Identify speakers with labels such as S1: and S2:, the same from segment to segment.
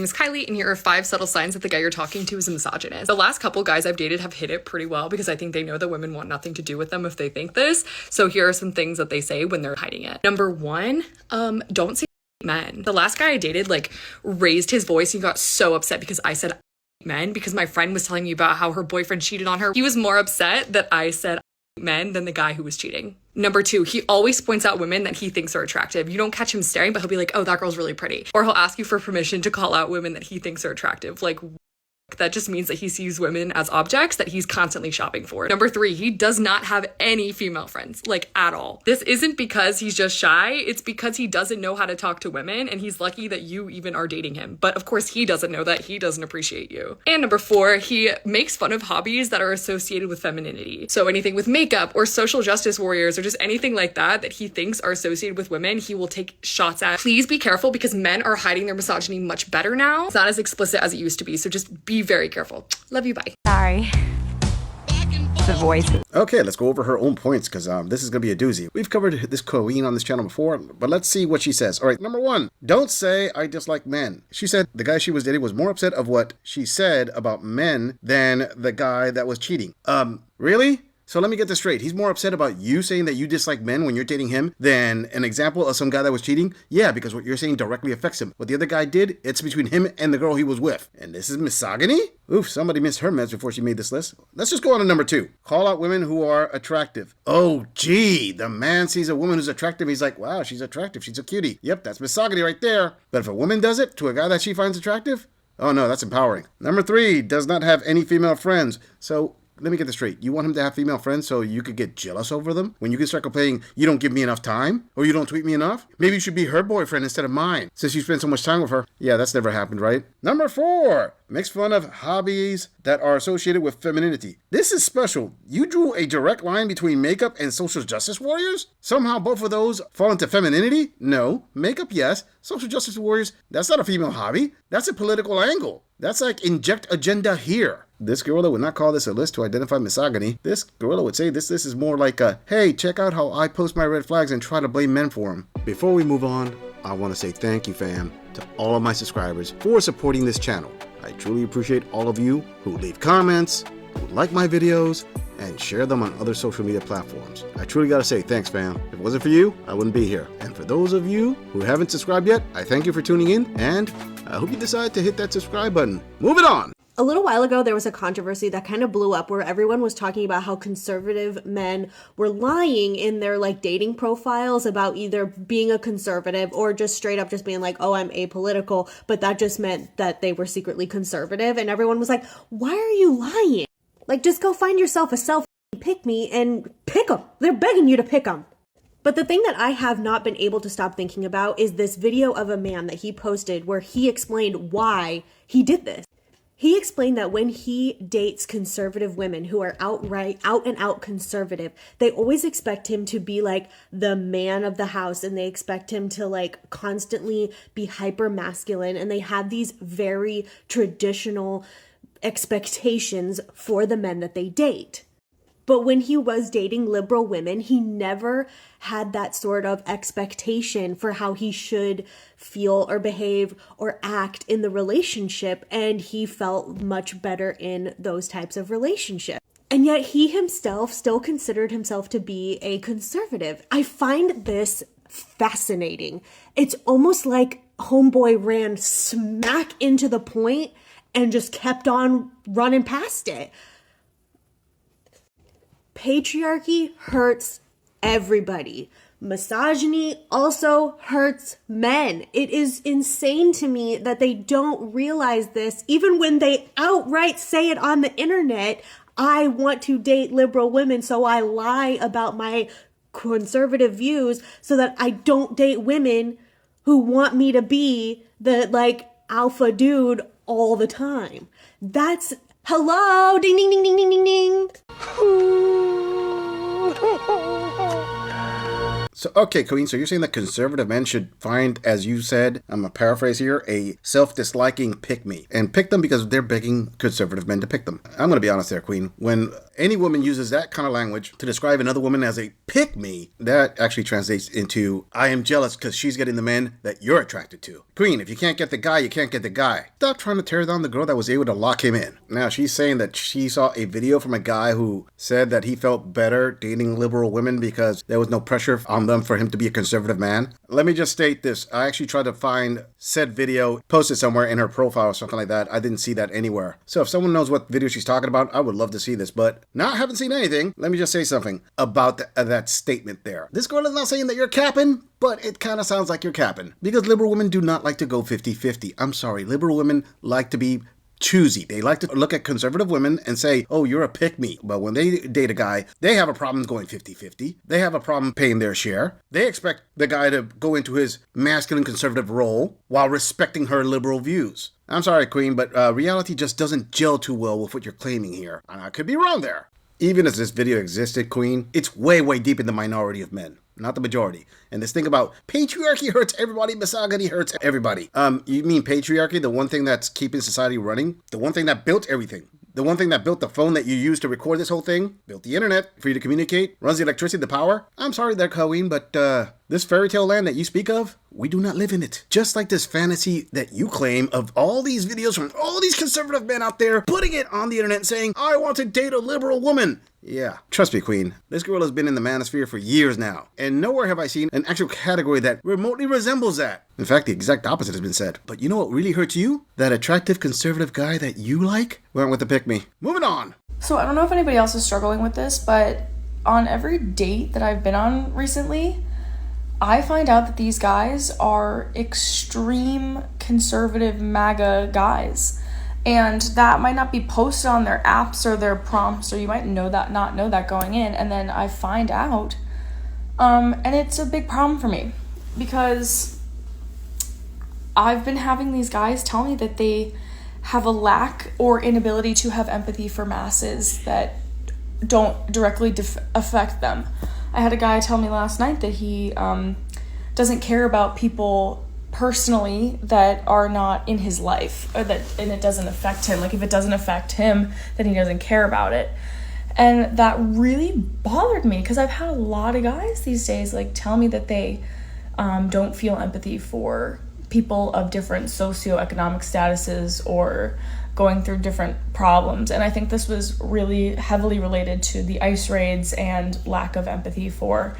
S1: name is Kylie, and here are 5 subtle signs that the guy you're talking to is a misogynist. The last couple guys I've dated have hit it pretty well because I think they know that women want nothing to do with them if they think this. So here are some things that they say when they're hiding it. Number 1, don't say men. The last guy I dated like raised his voice and he got so upset because I said men, because my friend was telling me about how her boyfriend cheated on her. He was more upset that I said men than the guy who was cheating. Number 2, he always points out women that he thinks are attractive. You don't catch him staring, but he'll be like, oh, that girl's really pretty. Or he'll ask you for permission to call out women that he thinks are attractive. Like, that just means that he sees women as objects that he's constantly shopping for. Number 3, he does not have any female friends, like at all. This isn't because he's just shy, it's because he doesn't know how to talk to women and he's lucky that you even are dating him. But of course he doesn't know that, he doesn't appreciate you. And number 4, he makes fun of hobbies that are associated with femininity. So anything with makeup or social justice warriors or just anything like that he thinks are associated with women, he will take shots at. Please be careful because men are hiding their misogyny much better now. It's not as explicit as it used to be, so just be very careful. Love you, bye.
S2: Sorry. The voice.
S3: Okay, let's go over her own points because this is going to be a doozy. We've covered this queen on this channel before, but let's see what she says. All right, number 1, don't say I dislike men. She said the guy she was dating was more upset of what she said about men than the guy that was cheating. Really? So let me get this straight. He's more upset about you saying that you dislike men when you're dating him than an example of some guy that was cheating? Yeah, because what you're saying directly affects him. What the other guy did, it's between him and the girl he was with. And this is misogyny? Oof, somebody missed her meds before she made this list. Let's just go on to number 2. Call out women who are attractive. Oh, gee, the man sees a woman who's attractive. He's like, wow, she's attractive. She's a cutie. Yep, that's misogyny right there. But if a woman does it to a guy that she finds attractive, oh no, that's empowering. Number 3, does not have any female friends. So let me get this straight. You want him to have female friends so you could get jealous over them? When you can start complaining, you don't give me enough time? Or you don't tweet me enough? Maybe you should be her boyfriend instead of mine, since you spend so much time with her. Yeah, that's never happened, right? Number 4, makes fun of hobbies that are associated with femininity. This is special. You drew a direct line between makeup and social justice warriors? Somehow both of those fall into femininity? No. Makeup, yes. Social justice warriors, that's not a female hobby. That's a political angle. That's like inject agenda here. This gorilla would not call this a list to identify misogyny. This gorilla would say this list is more like a, hey, check out how I post my red flags and try to blame men for them. Before we move on, I want to say thank you, fam, to all of my subscribers for supporting this channel. I truly appreciate all of you who leave comments, who like my videos, and share them on other social media platforms. I truly gotta say thanks, fam. If it wasn't for you, I wouldn't be here. And for those of you who haven't subscribed yet, I thank you for tuning in, and I hope you decide to hit that subscribe button. Moving on!
S4: A little while ago, there was a controversy that kind of blew up where everyone was talking about how conservative men were lying in their dating profiles about either being a conservative or just straight up just being like, oh, I'm apolitical, but that just meant that they were secretly conservative. And everyone was like, why are you lying? Just go find yourself a self-pick me and pick them. They're begging you to pick them. But the thing that I have not been able to stop thinking about is this video of a man that he posted where he explained why he did this. He explained that when he dates conservative women who are out and out conservative, they always expect him to be like the man of the house, and they expect him to constantly be hyper masculine, and they have these very traditional expectations for the men that they date. But when he was dating liberal women, he never had that sort of expectation for how he should feel or behave or act in the relationship, and he felt much better in those types of relationships. And yet he himself still considered himself to be a conservative. I find this fascinating. It's almost like homeboy ran smack into the point and just kept on running past it. Patriarchy hurts everybody. Misogyny also hurts men. It is insane to me that they don't realize this, even when they outright say it on the internet. I want to date liberal women, so I lie about my conservative views so that I don't date women who want me to be the alpha dude all the time. That's hello, ding ding ding ding ding ding ding.
S3: So, okay, Queen, so you're saying that conservative men should find, as you said, I'm going to paraphrase here, a self-disliking pick-me. And pick them because they're begging conservative men to pick them. I'm going to be honest there, Queen. When any woman uses that kind of language to describe another woman as a pick-me, that actually translates into, I am jealous because she's getting the men that you're attracted to. Queen, if you can't get the guy, you can't get the guy. Stop trying to tear down the girl that was able to lock him in. Now, she's saying that she saw a video from a guy who said that he felt better dating liberal women because there was no pressure on them for him to be a conservative man. Let me just state this. I actually tried to find said video, posted somewhere in her profile or something like that. I didn't see that anywhere. So if someone knows what video she's talking about, I would love to see this. But now I haven't seen anything. Let me just say something about that statement there. This girl is not saying that you're capping, but it kind of sounds like you're capping. Because liberal women do not like to go 50-50. I'm sorry. Liberal women like to be choosy. They like to look at conservative women and say, oh, you're a pick-me. But when they date a guy, they have a problem going 50-50. They have a problem paying their share. They expect the guy to go into his masculine conservative role while respecting her liberal views. I'm sorry, Queen, but reality just doesn't gel too well with what you're claiming here. And I could be wrong there. Even as this video existed, Queen, it's way, way deep in the minority of men. Not the majority. And this thing about patriarchy hurts everybody, misogyny hurts everybody. You mean patriarchy, the one thing that's keeping society running? The one thing that built everything? The one thing that built the phone that you use to record this whole thing? Built the internet for you to communicate? Runs the electricity, the power? I'm sorry there, Colleen, but this fairy tale land that you speak of, we do not live in it. Just like this fantasy that you claim of all these videos from all these conservative men out there putting it on the internet and saying, I want to date a liberal woman. Yeah, trust me, Queen. This girl has been in the manosphere for years now, and nowhere have I seen an actual category that remotely resembles that. In fact, the exact opposite has been said. But you know what really hurts you? That attractive conservative guy that you like went with the pick-me. Moving on.
S5: So I don't know if anybody else is struggling with this, but on every date that I've been on recently, I find out that these guys are extreme conservative MAGA guys. And that might not be posted on their apps or their prompts, or you might not know that going in. And then I find out, and it's a big problem for me because I've been having these guys tell me that they have a lack or inability to have empathy for masses that don't directly affect them. I had a guy tell me last night that he doesn't care about people personally that are not in his life, or that, and it doesn't affect him. Like if it doesn't affect him, then he doesn't care about it. And that really bothered me because I've had a lot of guys these days like tell me that they don't feel empathy for people of different socioeconomic statuses or going through different problems. And I think this was really heavily related to the ICE raids and lack of empathy for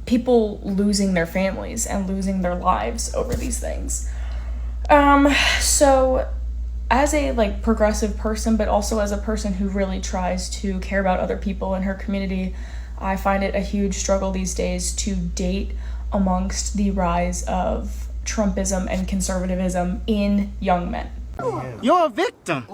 S5: people losing their families and losing their lives over these things. So as a like progressive person, but also as a person who really tries to care about other people in her community, I find it a huge struggle these days to date amongst the rise of Trumpism and conservatism in young men.
S6: You're a victim.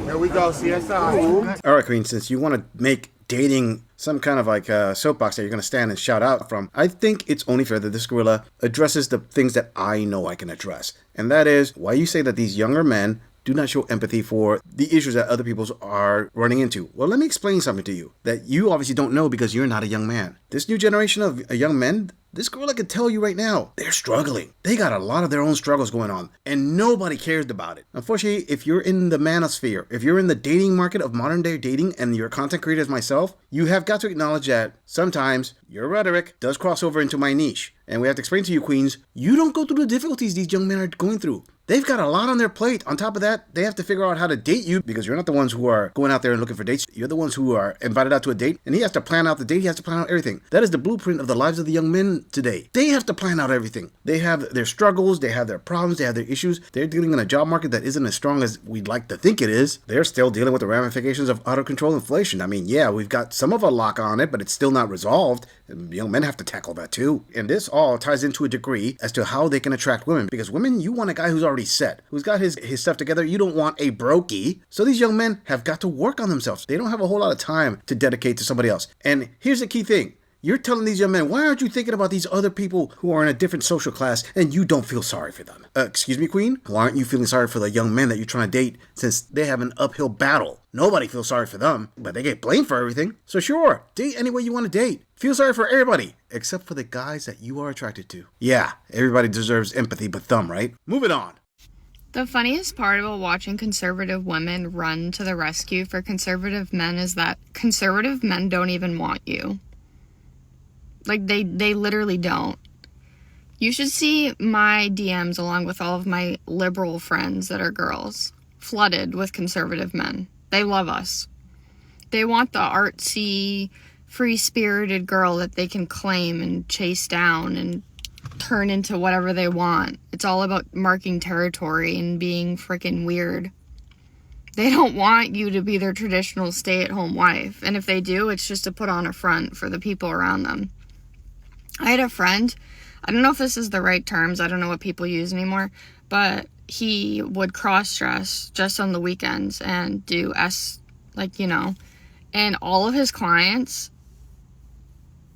S6: Here we go, CSI.
S3: All right, Queen, since you want to make dating some kind of like soapbox that you're going to stand and shout out from, I think it's only fair that this gorilla addresses the things that I know I can address. And that is why you say that these younger men do not show empathy for the issues that other people are running into. Well, let me explain something to you that you obviously don't know because you're not a young man. This new generation of young men, this girl I can tell you right now, they're struggling. They got a lot of their own struggles going on, and nobody cares about it. Unfortunately, if you're in the manosphere, if you're in the dating market of modern day dating and you're a content creator as myself, you have got to acknowledge that sometimes your rhetoric does cross over into my niche. And we have to explain to you, queens, you don't go through the difficulties these young men are going through. They've got a lot on their plate. On top of that, they have to figure out how to date you because you're not the ones who are going out there and looking for dates. You're the ones who are invited out to a date, and he has to plan out the date. He has to plan out everything. That is the blueprint of the lives of the young men today. They have to plan out everything. They have their struggles. They have their problems. They have their issues. They're dealing in a job market that isn't as strong as we'd like to think it is. They're still dealing with the ramifications of out-of-control inflation. I mean, yeah, we've got some of a lock on it, but it's still not resolved. And young men have to tackle that too. And this all ties into a degree as to how they can attract women. Because women, you want a guy who's already set, who's got his stuff together. You don't want a brokey. So these young men have got to work on themselves. They don't have a whole lot of time to dedicate to somebody else. And here's the key thing. You're telling these young men, why aren't you thinking about these other people who are in a different social class and you don't feel sorry for them? Excuse me, Queen? Why aren't you feeling sorry for the young men that you're trying to date since they have an uphill battle? Nobody feels sorry for them, but they get blamed for everything. So sure, date any way you want to date. Feel sorry for everybody, except for the guys that you are attracted to. Yeah, everybody deserves empathy but them, right? Moving on.
S7: The funniest part about watching conservative women run to the rescue for conservative men is that conservative men don't even want you. Like, they literally don't. You should see my DMs along with all of my liberal friends that are girls, flooded with conservative men. They love us. They want the artsy, free-spirited girl that they can claim and chase down and turn into whatever they want. It's all about marking territory and being freaking weird. They don't want you to be their traditional stay-at-home wife. And if they do, it's just to put on a front for the people around them. I had a friend, I don't know if this is the right terms, I don't know what people use anymore, but he would cross-dress just on the weekends and do and all of his clients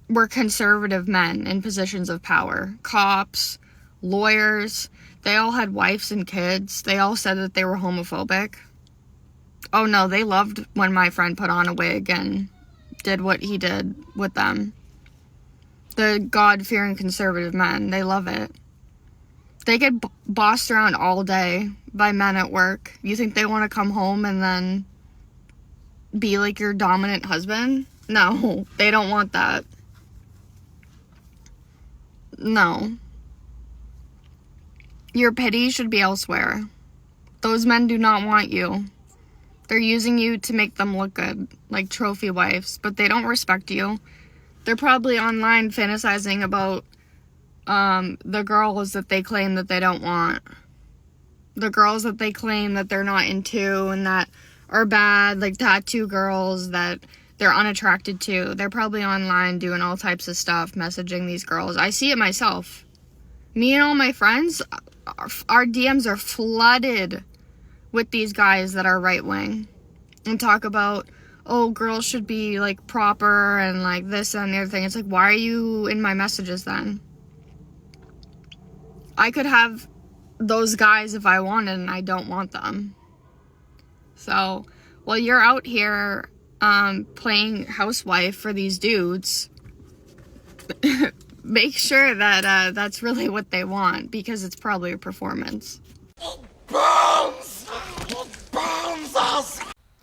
S7: were conservative men in positions of power. Cops, lawyers, they all had wives and kids. They all said that they were homophobic. Oh no, they loved when my friend put on a wig and did what he did with them. The God-fearing conservative men, they love it. They get bossed around all day by men at work. You think they want to come home and then be like your dominant husband? No, they don't want that. No. Your pity should be elsewhere. Those men do not want you. They're using you to make them look good, like trophy wives, but they don't respect you. They're probably online fantasizing about the girls that they claim that they don't want. The girls that they claim that they're not into and that are bad, like tattoo girls that they're unattracted to. They're probably online doing all types of stuff, messaging these girls. I see it myself. Me and all my friends, our DMs are flooded with these guys that are right-wing and talk about, oh, girls should be, like, proper and, like, this and the other thing. It's like, why are you in my messages then? I could have those guys if I wanted, and I don't want them. So, while you're out here playing housewife for these dudes, make sure that that's really what they want, because it's probably a performance.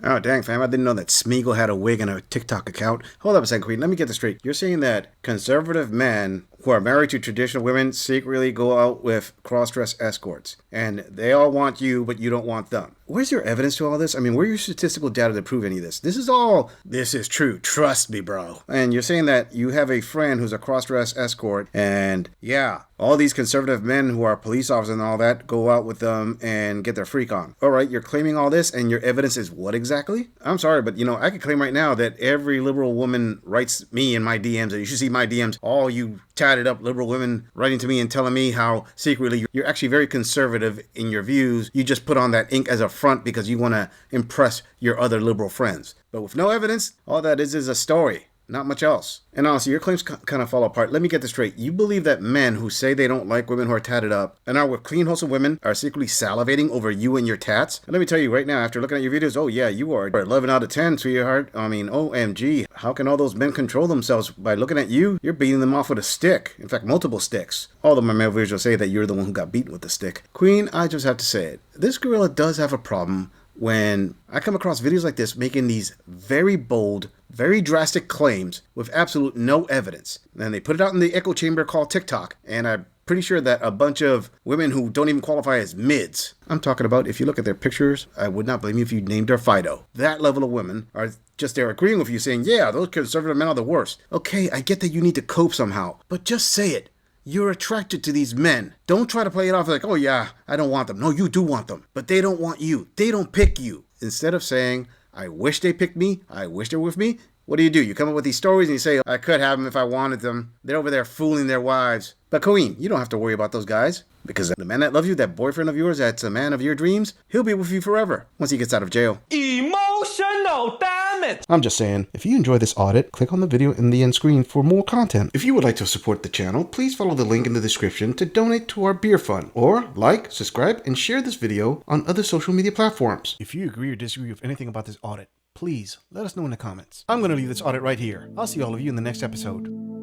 S3: Oh, dang, fam. I didn't know that Smeagol had a wig and a TikTok account. Hold up a second, Queen. Let me get this straight. You're saying that conservative men who are married to traditional women secretly go out with cross-dress escorts, and they all want you, but you don't want them. Where's your evidence to all this? I mean, where's your statistical data to prove any of this? This is true. Trust me, bro. And you're saying that you have a friend who's a cross-dress escort, and yeah, all these conservative men who are police officers and all that go out with them and get their freak on. All right, you're claiming all this, and your evidence is what exactly? I'm sorry, but I could claim right now that every liberal woman writes me in my DMs, and you should see my DMs, all you tatted up liberal women writing to me and telling me how secretly you're actually very conservative in your views. You just put on that ink as a front because you want to impress your other liberal friends. But with no evidence, all that is a story. Not much else. And honestly, your claims kind of fall apart. Let me get this straight. You believe that men who say they don't like women who are tatted up and are with clean, wholesome women are secretly salivating over you and your tats? And let me tell you right now, after looking at your videos, oh yeah, you are 11 out of 10, sweetheart. I mean, OMG. How can all those men control themselves? By looking at you, you're beating them off with a stick. In fact, multiple sticks. Although my male viewers will say that you're the one who got beaten with the stick. Queen, I just have to say it. This gorilla does have a problem when I come across videos like this making these very bold, very drastic claims with absolute no evidence. And they put it out in the echo chamber called TikTok, and I'm pretty sure that a bunch of women who don't even qualify as mids, I'm talking about, if you look at their pictures, I would not blame you if you named her Fido. That level of women are just there agreeing with you saying, yeah, those conservative men are the worst. Okay, I get that you need to cope somehow, but just say it. You're attracted to these men. Don't try to play it off like, oh yeah, I don't want them. No, you do want them. But they don't want you. They don't pick you. Instead of saying, I wish they picked me. I wish they're with me. What do? You come up with these stories and you say, I could have them if I wanted them. They're over there fooling their wives. But Queen, you don't have to worry about those guys. Because the man that loves you, that boyfriend of yours that's a man of your dreams, he'll be with you forever once he gets out of jail.
S8: Emotional damage.
S6: it!
S3: I'm just saying, if you enjoy this audit, click on the video in the end screen for more content. If you would like to support the channel, please follow the link in the description to donate to our beer fund, or like, subscribe, and share this video on other social media platforms. If you agree or disagree with anything about this audit, please let us know in the comments. I'm going to leave this audit right here. I'll see all of you in the next episode.